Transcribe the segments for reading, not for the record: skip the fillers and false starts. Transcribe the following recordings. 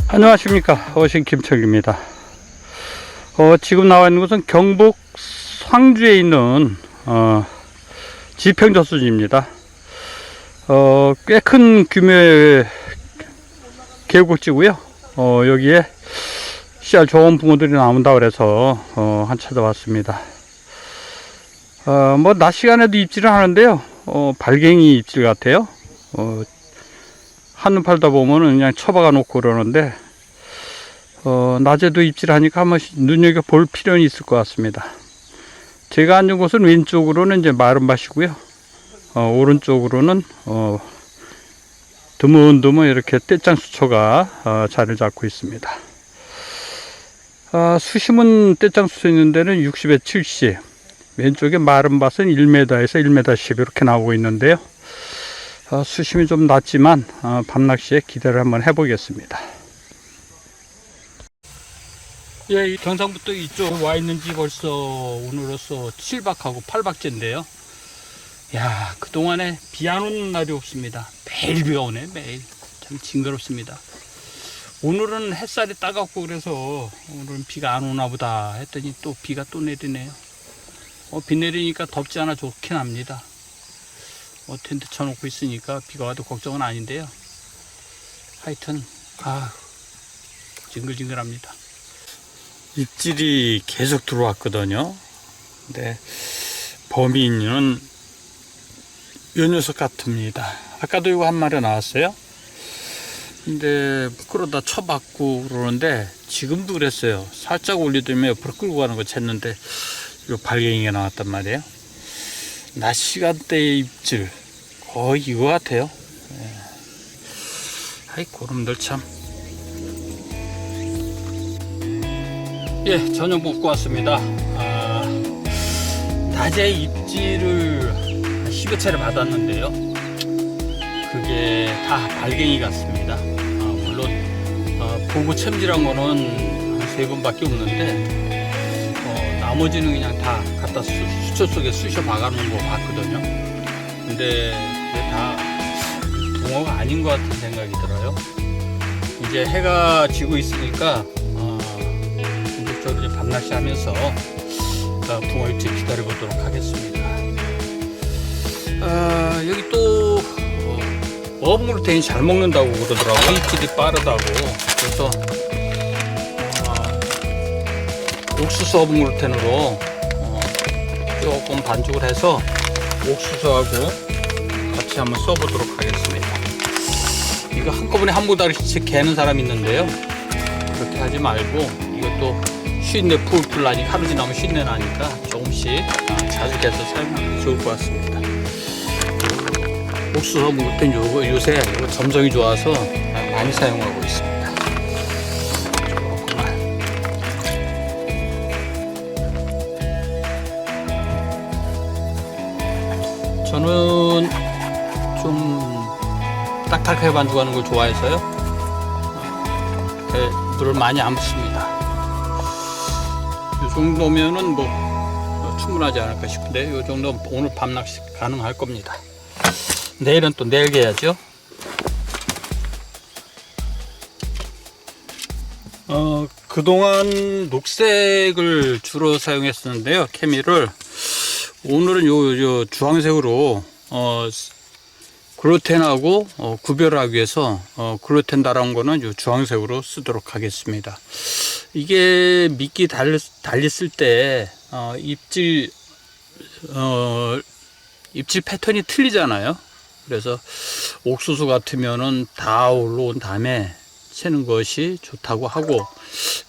안녕하십니까, 어신 김철기입니다. 지금 나와 있는 곳은 경북 상주에 있는 지평저수지입니다. 꽤 큰 규모의 계곡지고요. 여기에 씨알 좋은 붕어들이 나온다 그래서 한 찾아왔습니다. 뭐 낮 시간에도 입질을 하는데요. 발갱이 입질 같아요. 한눈 팔다 보면은 그냥 처박아 놓고 그러는데 낮에도 입질하니까 한번 눈여겨 볼 필요는 있을 것 같습니다. 제가 앉은 곳은 왼쪽으로는 이제 마른 밭이고요. 오른쪽으로는 드문드문 이렇게 떼짱수초가 자리를 잡고 있습니다. 수심은 떼짱수초 있는 데는 60에 70, 왼쪽에 마른 밭은 1m에서 1m 10 이렇게 나오고 있는데요. 수심이 좀 낮지만 밤낚시에 기대를 한번 해보겠습니다. 예, 이 경상북도 이쪽 와 있는지 벌써 오늘로써 7박하고 8박째인데요. 야, 그동안에 비 안 오는 날이 없습니다. 매일 비가 오네, 매일. 참 징그럽습니다. 오늘은 햇살이 따갑고 그래서 오늘은 비가 안 오나 보다 했더니 또 비가 또 내리네요. 비 내리니까 덥지 않아 좋긴 합니다. 텐트 쳐놓고 있으니까 비가 와도 걱정은 아닌데요. 하여튼 징글징글합니다. 입질이 계속 들어왔거든요. 근데 범인은 이 녀석 같습니다. 아까도 이거 한 마리 나왔어요. 근데 그러다 쳐박고 그러는데 지금도 그랬어요. 살짝 올리더니 옆으로 끌고 가는 거 챘는데 이 발갱이가 나왔단 말이에요. 낮 시간대의 입질 거의 이거 같아요. 아이 고름들 참. 예, 저녁 먹고 왔습니다. 낮에 입질을 10여 차례 받았는데요. 그게 다 발갱이 같습니다. 물론 보고 챔질한 거는 한 3번밖에 없는데 나머지는 그냥 다 갖다 수초 속에 쑤셔 박아놓은 거 봤거든요. 근데 그게 다 붕어가 아닌 것 같은 생각이 들어요. 이제 해가 지고 있으니까 본격적으로 밤낚시 하면서 붕어 입질 기다려 보도록 하겠습니다. 여기 또 어묵루텐이 잘 먹는다고 그러더라고요. 입질이 빠르다고. 그래서 옥수수 어묵루텐으로 조금 반죽을 해서 옥수수하고 같이 한번 써보도록 하겠습니다. 이거 한꺼번에 한 모다리씩 개는 사람이 있는데요. 그렇게 하지 말고 이것도 쉰내 풀풀 나니까 하루 지나면 쉰내 나니까 조금씩 자주 개서 사용하면 좋을 것 같습니다. 옥수수 어묵루텐 요새 점성이 좋아서 많이 사용하고 있습니다. 저는 좀 딱딱하게 반죽하는 걸 좋아해서요. 물을 많이 안 붓습니다. 이 정도면은 뭐 충분하지 않을까 싶은데 이 정도 오늘 밤낚시 가능할 겁니다. 내일은 또 내일 개야죠. 그동안 녹색을 주로 사용했었는데요. 케미를 오늘은 요 주황색으로 글루텐하고 구별하기 위해서 글루텐 달아온 거는 요 주황색으로 쓰도록 하겠습니다. 이게 미끼 달렸을 때 입질 패턴이 틀리잖아요. 그래서 옥수수 같으면은 다 올라온 다음에 채는 것이 좋다고 하고,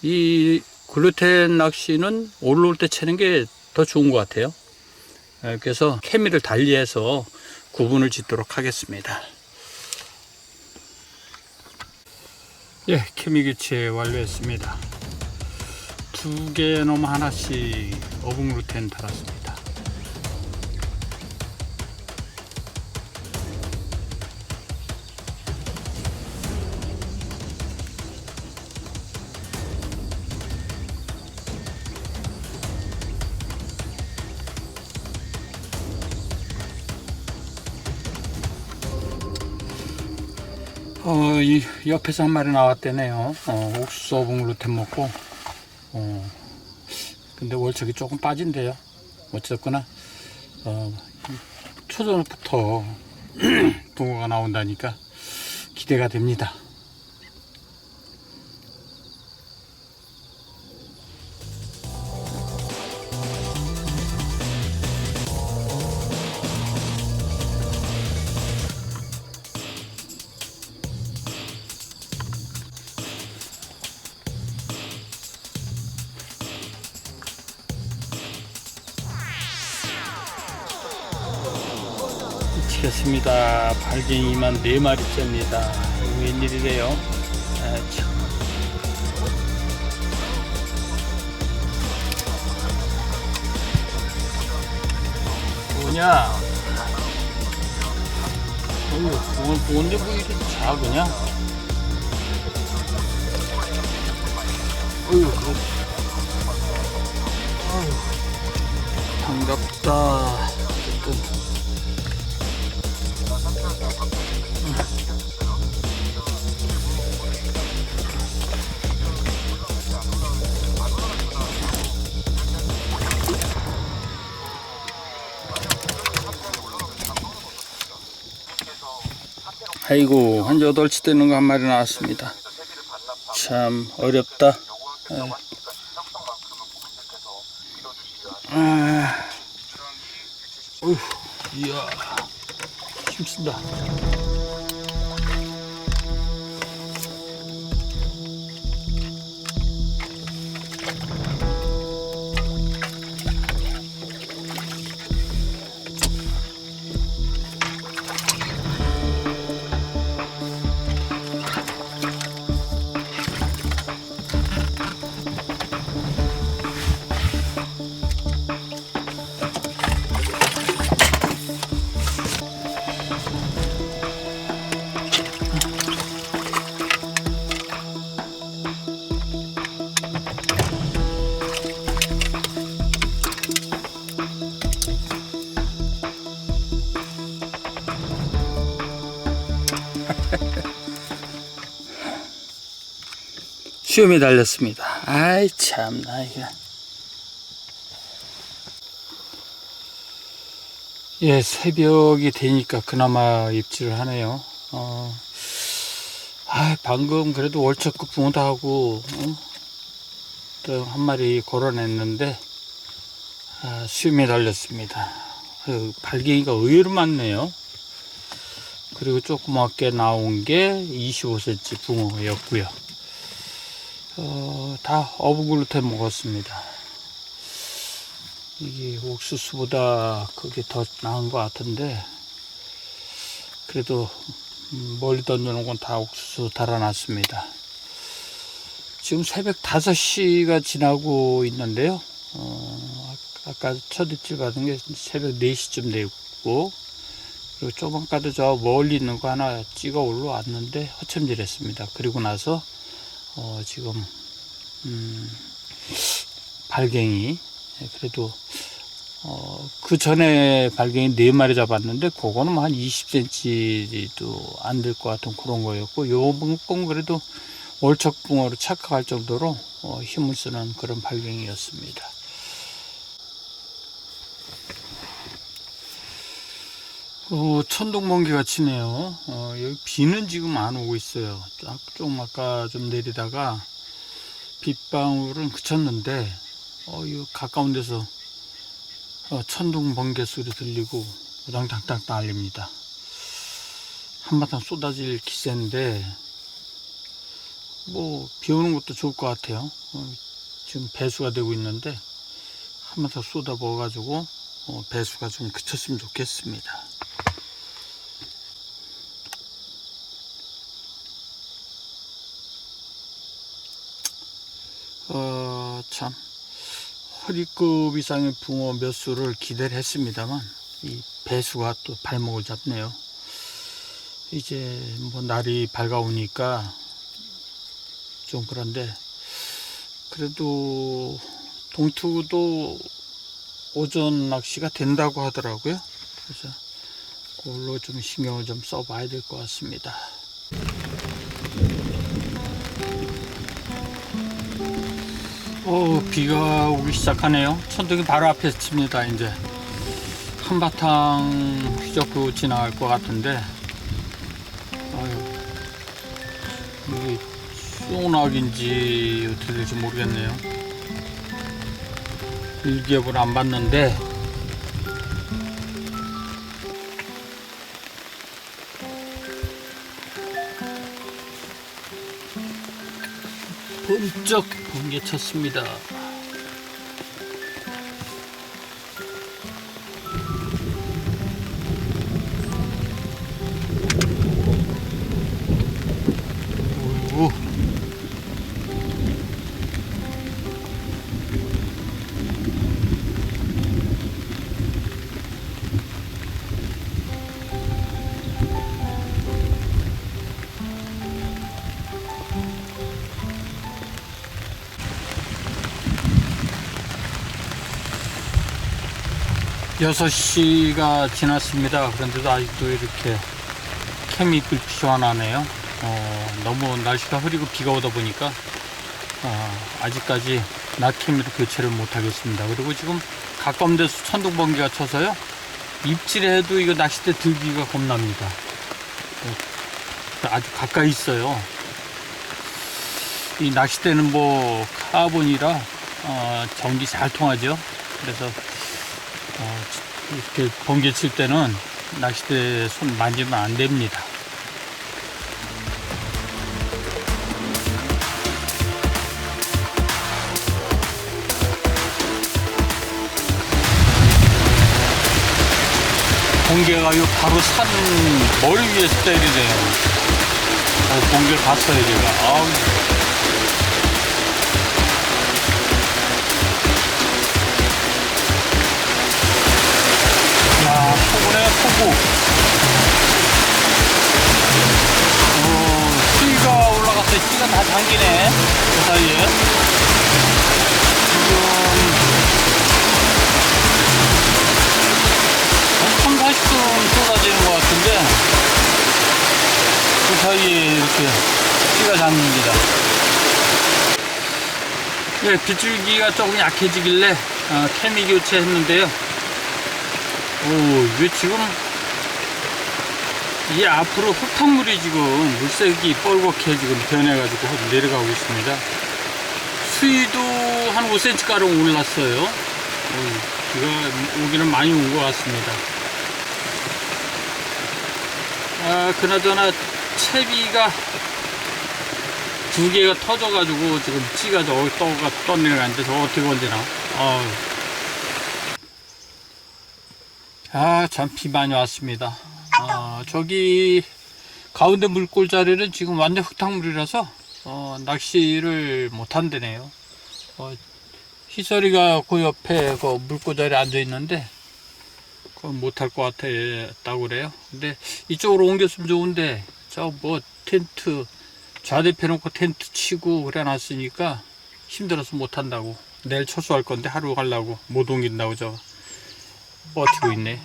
이 글루텐 낚시는 올라올 때 채는 게 더 좋은 것 같아요. 그래서 케미를 달리해서 구분을 짓도록 하겠습니다. 예, 케미 교체 완료했습니다. 2개 넘어 하나씩 어묵루텐 달았습니다. 이 옆에서 한 마리 나왔대네요. 옥수수 어묵글루텐 먹고. 근데 월척이 조금 빠진대요. 어쨌거나 초저녁부터 붕어가 나온다니까 기대가 됩니다. 미치겠습니다. 발갱이만 4마리째입니다. 웬일이래요? 아, 참. 뭐냐? 뭔데 뭐 이렇게 작으냐? 어휴, 반갑다. 어쨌든. 아이고, 한 8치 되는 거 한 마리 나왔습니다. 참 어렵다. 어휴, 이야, 힘쓴다. 수염이 달렸습니다. 아이 참나 이게. 예, 새벽이 되니까 그나마 입질을 하네요. 방금 그래도 월척급 붕어도 하고 또 한 마리 걸어냈는데 수염이 달렸습니다. 발갱이가 의외로 많네요. 그리고 조그맣게 나온 게 25cm 붕어였고요. 다 어묵글루텐 먹었습니다. 이게 옥수수보다 그게 더 나은 것 같은데, 그래도 멀리 던져놓은 건 다 옥수수 달아놨습니다. 지금 새벽 5시가 지나고 있는데요. 아까 첫 입질 받은 게 새벽 4시쯤 되고, 그리고 조금 아까도 저 멀리 있는 거 하나 찍어 올라왔는데 허첨질했습니다. 그리고 나서 지금 발갱이, 그래도 그 전에 발갱이 4마리 잡았는데 그거는 뭐 한 20cm도 안 될 것 같은 그런 거였고, 요번 그래도 월척붕어로 착각할 정도로 힘을 쓰는 그런 발갱이였습니다. 천둥번개가 치네요. 여기 비는 지금 안 오고 있어요. 좀 아까 좀 내리다가 빗방울은 그쳤는데 이 가까운 데서 천둥번개 소리 들리고 우당탕탕 날립니다. 한바탕 쏟아질 기세인데 뭐 비 오는 것도 좋을 것 같아요. 지금 배수가 되고 있는데 한바탕 쏟아 부어 가지고 배수가 좀 그쳤으면 좋겠습니다. 참 허리급 이상의 붕어 몇 수를 기대를 했습니다만 이 배수가 또 발목을 잡네요. 이제 뭐 날이 밝아오니까 좀 그런데, 그래도 동투도 오전 낚시가 된다고 하더라고요. 그래서 그걸로 좀 신경을 좀 써봐야 될 것 같습니다. 비가 오기 시작하네요. 천둥이 바로 앞에서 칩니다. 이제 한바탕 휘젓고 지나갈 것 같은데, 이게 소낙인지 어떻게 될지 모르겠네요. 일기예보를 안 봤는데, 번쩍 번개 쳤습니다. 오. 6시가 지났습니다. 그런데도 아직도 이렇게 케미불 피워나네요. 너무 날씨가 흐리고 비가 오다 보니까 아직까지 낮 케미로 교체를 못 하겠습니다. 그리고 지금 가까운 데서 천둥 번개가 쳐서요, 입질해도 이거 낚싯대 들기가 겁납니다. 아주 가까이 있어요. 이 낚싯대는 뭐 카본이라 전기 잘 통하죠. 그래서 이렇게 번개 칠 때는 낚싯대 손 만지면 안 됩니다. 번개가 요 바로 산 머리 위에서 때리네요. 번개를 봤어요, 제가. 아우. 야, 폭우네, 폭우. 수위가 올라갔어요. 씨가 다 잠기네, 그 사이에. 지금 40분 쏟아지는 것 같은데, 그 사이에 이렇게 씨가 잠깁니다. 네, 빗줄기가 조금 약해지길래 케미 교체했는데요. 이게 지금 이 앞으로 흙탕물이 지금 물색이 뻘겋게 지금 변해가지고 내려가고 있습니다. 수위도 한 5cm 가량 올랐어요. 비가 오기는 많이 온 것 같습니다. 그나저나 채비가 2개가 터져가지고 지금 찌가 저기 떠내려가는데 저거 어떻게 건지나. 참 비 많이 왔습니다. 저기 가운데 물골 자리는 지금 완전 흙탕물이라서 낚시를 못 한다네요. 희설이가 그 옆에 그 물골 자리에 앉아 있는데 그건 못할 것 같다고 그래요. 근데 이쪽으로 옮겼으면 좋은데 저 뭐 텐트 좌대펴 놓고 텐트 치고 그래 놨으니까 힘들어서 못 한다고. 내일 철수할 건데 하루 가려고 못 옮긴다고 저 버티고 있네.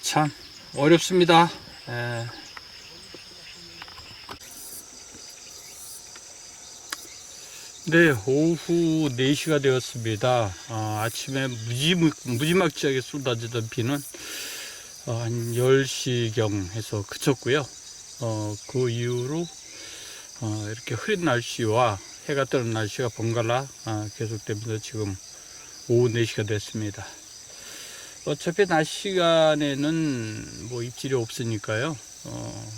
참 어렵습니다. 네, 오후 4시가 되었습니다. 아침에 무지막지하게 쏟아지던 비는 한 10시경 해서 그쳤고요. 그 이후로 이렇게 흐린 날씨와 해가 뜨는 날씨가 번갈아 계속되면서 지금 오후 4시가 됐습니다. 어차피 낮 시간에는 뭐 입질이 없으니까요.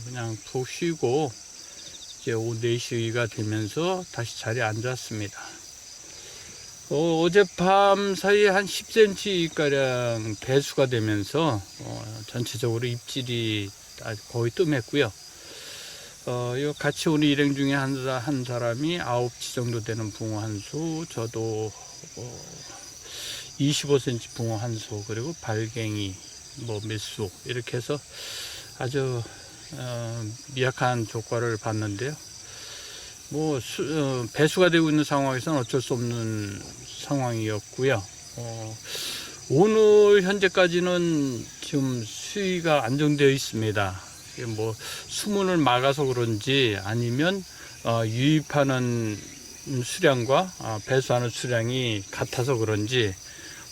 그냥 푹 쉬고 이제 오후 4시가 되면서 다시 자리에 앉았습니다. 어젯밤 사이에 한 10cm 가량 배수가 되면서 전체적으로 입질이 거의 뜸했고요. 같이 오는 일행 중에 한 사람이 9치 정도 되는 붕어 한 수, 저도 25cm 붕어 한 수, 그리고 발갱이 뭐 몇 수, 이렇게 해서 아주 미약한 조과를 봤는데요. 뭐 배수가 되고 있는 상황에서는 어쩔 수 없는 상황이었고요. 오늘 현재까지는 지금 수위가 안정되어 있습니다. 뭐 수문을 막아서 그런지 아니면 유입하는 수량과 배수하는 수량이 같아서 그런지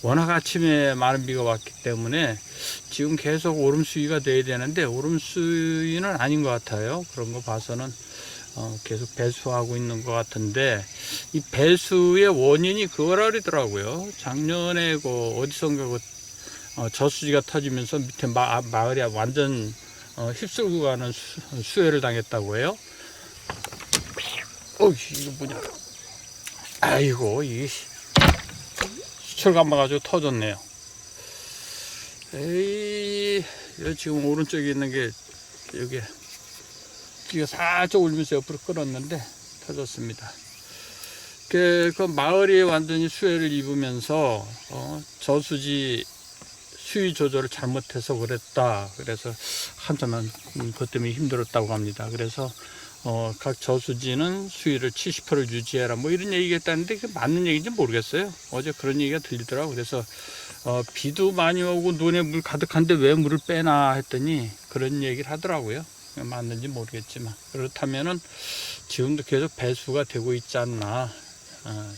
워낙 아침에 많은 비가 왔기 때문에 지금 계속 오름 수위가 돼야 되는데 오름 수위는 아닌 것 같아요. 그런 거 봐서는 계속 배수하고 있는 것 같은데, 이 배수의 원인이 그거라 그러더라고요. 작년에 어디선가 저수지가 터지면서 밑에 마을이 완전 휩쓸고 가는 수해를 당했다고 해요. 이거 뭐냐. 아이고, 이 수철 감아가지고 터졌네요. 여기 지금 오른쪽에 있는 게, 여기 비가 살짝 울면서 옆으로 끌었는데 터졌습니다. 그 마을이 완전히 수해를 입으면서 저수지 수위 조절을 잘못해서 그랬다. 그래서 한참은 그것 때문에 힘들었다고 합니다. 그래서 각 저수지는 수위를 70% 유지해라, 뭐 이런 얘기가 있다는데 그게 맞는 얘기인지 모르겠어요. 어제 그런 얘기가 들리더라고. 그래서 비도 많이 오고 논에 물 가득한데 왜 물을 빼나 했더니 그런 얘기를 하더라고요. 맞는지 모르겠지만, 그렇다면은 지금도 계속 배수가 되고 있지 않나.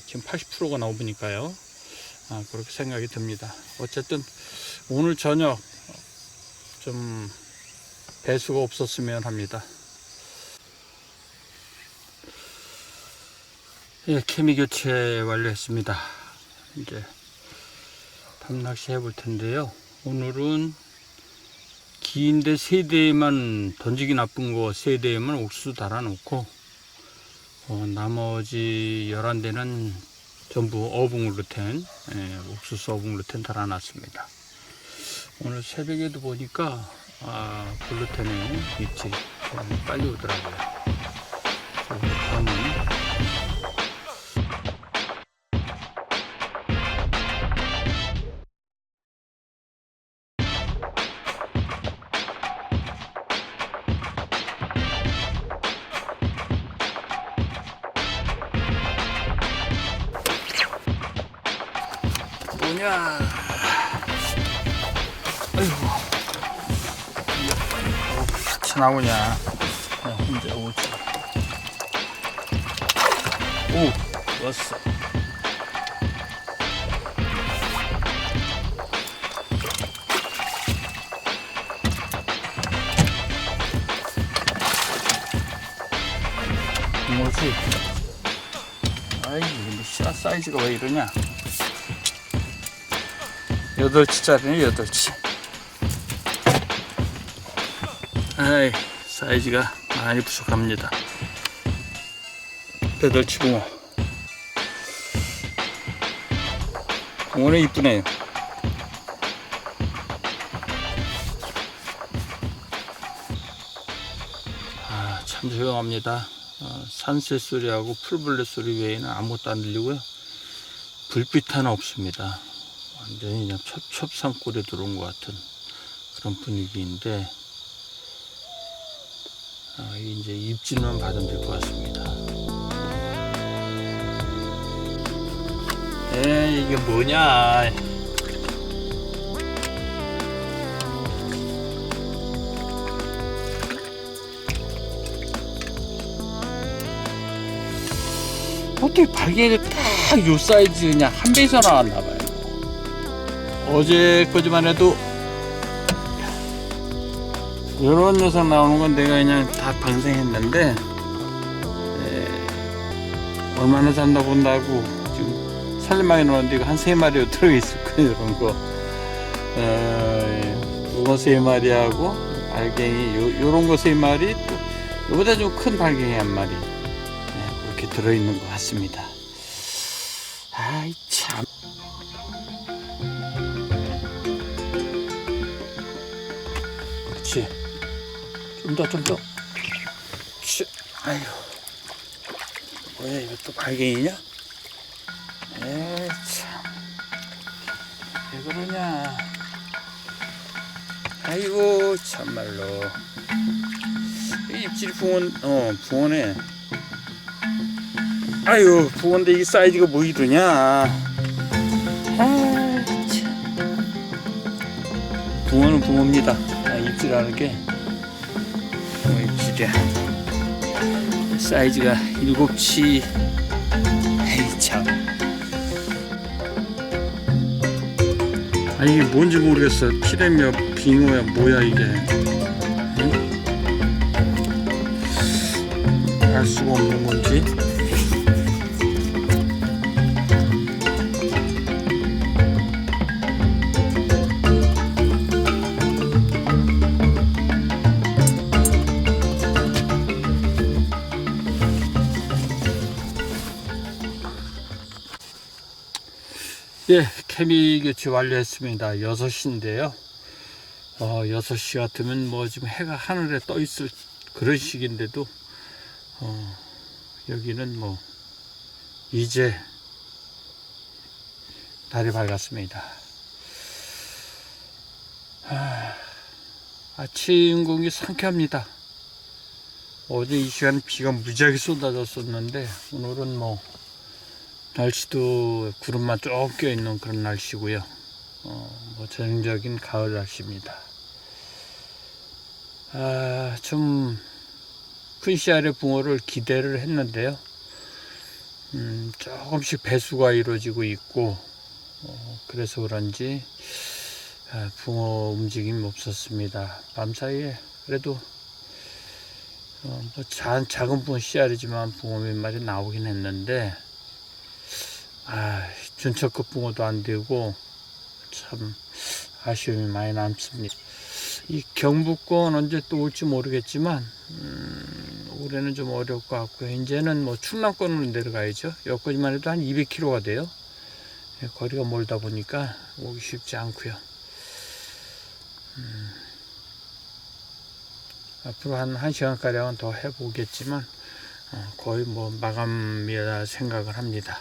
지금 80%가 나오니까요. 그렇게 생각이 듭니다. 어쨌든 오늘 저녁 좀 배수가 없었으면 합니다. 예, 케미 교체 완료했습니다. 이제 밤낚시 해볼 텐데요. 오늘은 긴데 3대에만, 던지기 나쁜 거 3대에만 옥수수 달아놓고 나머지 11대는 전부 어붕글루텐, 옥수수 어붕글루텐 달아놨습니다. 오늘 새벽에도 보니까 글루텐의 입질이 빨리 오더라고요. 다음은 뭐냐. 아이고, 같이 나오냐. 혼자 오지. 오, 왔어. 뭐지? 아이, 근데 씨앗 사이즈가 왜 이러냐. 8치짜리네, 8치. 아이, 사이즈가 많이 부족합니다. 8치 붕어. 붕어는 이쁘네요. 참 조용합니다. 산새 소리하고 풀벌레 소리 외에는 아무것도 안 들리고요. 불빛 하나 없습니다. 완전히 그냥 첩첩산골에 들어온 것 같은 그런 분위기인데, 이제 입질만 받으면 될 것 같습니다. 이게 뭐냐. 어떻게 발견이 딱 요 사이즈 그냥 한 배에서 나왔나봐요. 어제 거지만 해도 요런 녀석 나오는 건 내가 그냥 다 방생했는데, 얼마나 잔다 본다고 지금 살림하게 놓았는데 이거 한 3마리 들어있을 거예요. 이런 거 요거 3마리하고 발갱이 요런 거 3마리, 또 요보다 좀 큰 발갱이 1마리, 그렇게 들어있는 것 같습니다. 아이 참. 그렇지. 좀 더. 아이고. 뭐야, 이것도 발갱이냐? 참. 왜 그러냐. 아이고, 참말로. 입질이 붕어네. 아유, 붕어인데 이 사이즈가 뭐 이러냐. 붕어는 붕어입니다. 입질하는 게 입질이야. 사이즈가 7치 에이 참. 아 이게 뭔지 모르겠어. 피레미어 빙어야 뭐야 이게. 응? 알 수가 없는 건지. 예, 케미 교체 완료했습니다. 6시인데요. 6시 같으면 뭐 지금 해가 하늘에 떠 있을 그런 시기인데도, 여기는 뭐, 이제 날이 밝았습니다. 아침 공기 상쾌합니다. 어제 이 시간 비가 무지하게 쏟아졌었는데, 오늘은 뭐, 날씨도 구름만 쭉 껴있는 그런 날씨고요. 뭐 전형적인 가을 날씨입니다. 좀 큰 씨알의 붕어를 기대를 했는데요. 조금씩 배수가 이루어지고 있고, 그래서 그런지 붕어 움직임이 없었습니다. 밤사이에 그래도 뭐 작은 붕어 씨알이지만 붕어 몇 마리 나오긴 했는데, 준척급 붕어도 안 되고 참 아쉬움이 많이 남습니다. 이 경북권 언제 또 올지 모르겠지만 올해는 좀 어려울 것 같고요. 이제는 뭐 충남권으로 내려가야죠. 여기까지만 해도 한 200km가 돼요. 거리가 멀다 보니까 오기 쉽지 않고요. 앞으로 한 1시간가량은 더 해보겠지만 거의 뭐 마감이라 생각을 합니다.